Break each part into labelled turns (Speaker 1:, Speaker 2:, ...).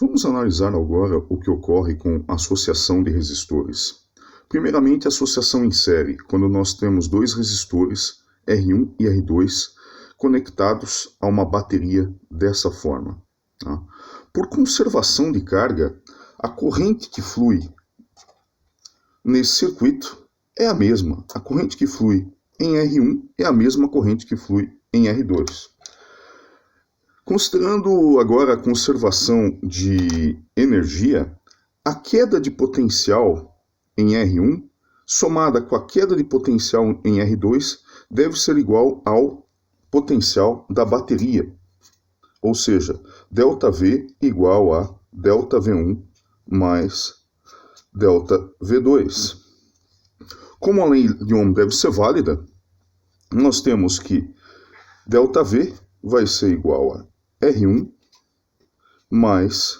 Speaker 1: Vamos analisar agora o que ocorre com associação de resistores. Primeiramente, associação em série, quando nós temos dois resistores, R1 e R2, conectados a uma bateria dessa forma. Tá? Por conservação de carga, a corrente que flui nesse circuito é a mesma. A corrente que flui em R1 é a mesma corrente que flui em R2. Considerando agora a conservação de energia, a queda de potencial em R1, somada com a queda de potencial em R2, deve ser igual ao potencial da bateria. Ou seja, ΔV igual a ΔV1 mais ΔV2. Como a lei de Ohm deve ser válida, nós temos que ΔV vai ser igual a R1 mais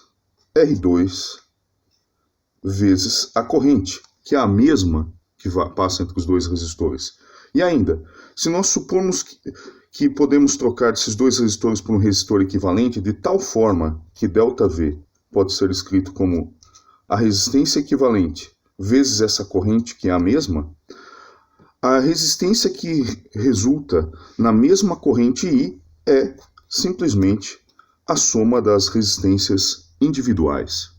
Speaker 1: R2 vezes a corrente, que é a mesma que passa entre os dois resistores. E ainda, se nós supormos que podemos trocar esses dois resistores por um resistor equivalente de tal forma que ΔV pode ser escrito como a resistência equivalente vezes essa corrente, que é a mesma, a resistência que resulta na mesma corrente I é simplesmente a soma das resistências individuais.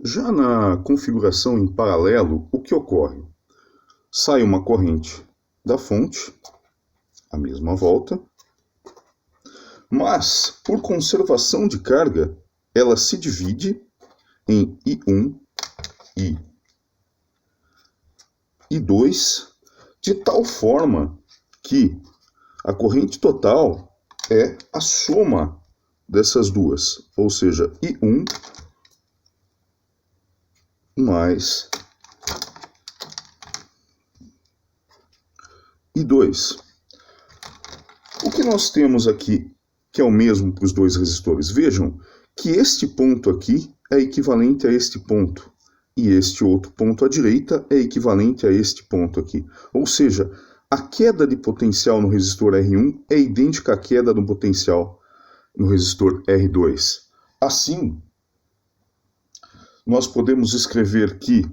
Speaker 1: Já na configuração em paralelo, o que ocorre? Sai uma corrente da fonte, a mesma volta, mas, por conservação de carga, ela se divide em I1 e I2, de tal forma que a corrente total é a soma dessas duas, ou seja, I1 mais I2. O que nós temos aqui, que é o mesmo para os dois resistores? Vejam que este ponto aqui é equivalente a este ponto, e este outro ponto à direita é equivalente a este ponto aqui. Ou seja, a queda de potencial no resistor R1 é idêntica à queda do potencial no resistor R2. Assim, nós podemos escrever que,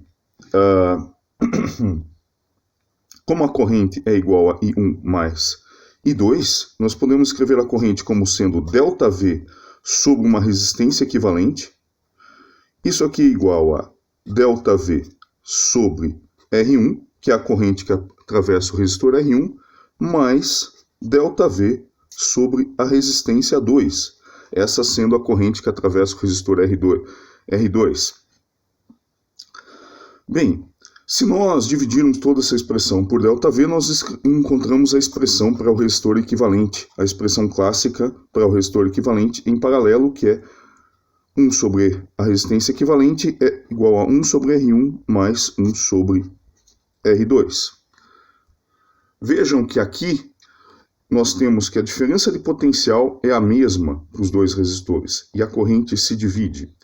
Speaker 1: como a corrente é igual a I1 mais I2, nós podemos escrever a corrente como sendo ΔV sobre uma resistência equivalente. Isso aqui é igual a ΔV sobre R1, que é a corrente que atravessa o resistor R1, mais ΔV sobre a resistência 2, essa sendo a corrente que atravessa o resistor R2. Bem, se nós dividirmos toda essa expressão por ΔV, nós encontramos a expressão para o resistor equivalente, a expressão clássica para o resistor equivalente em paralelo, que é 1 sobre a resistência equivalente é igual a 1 sobre R1 mais 1 sobre R2. Vejam que aqui nós temos que a diferença de potencial é a mesma para os dois resistores e a corrente se divide.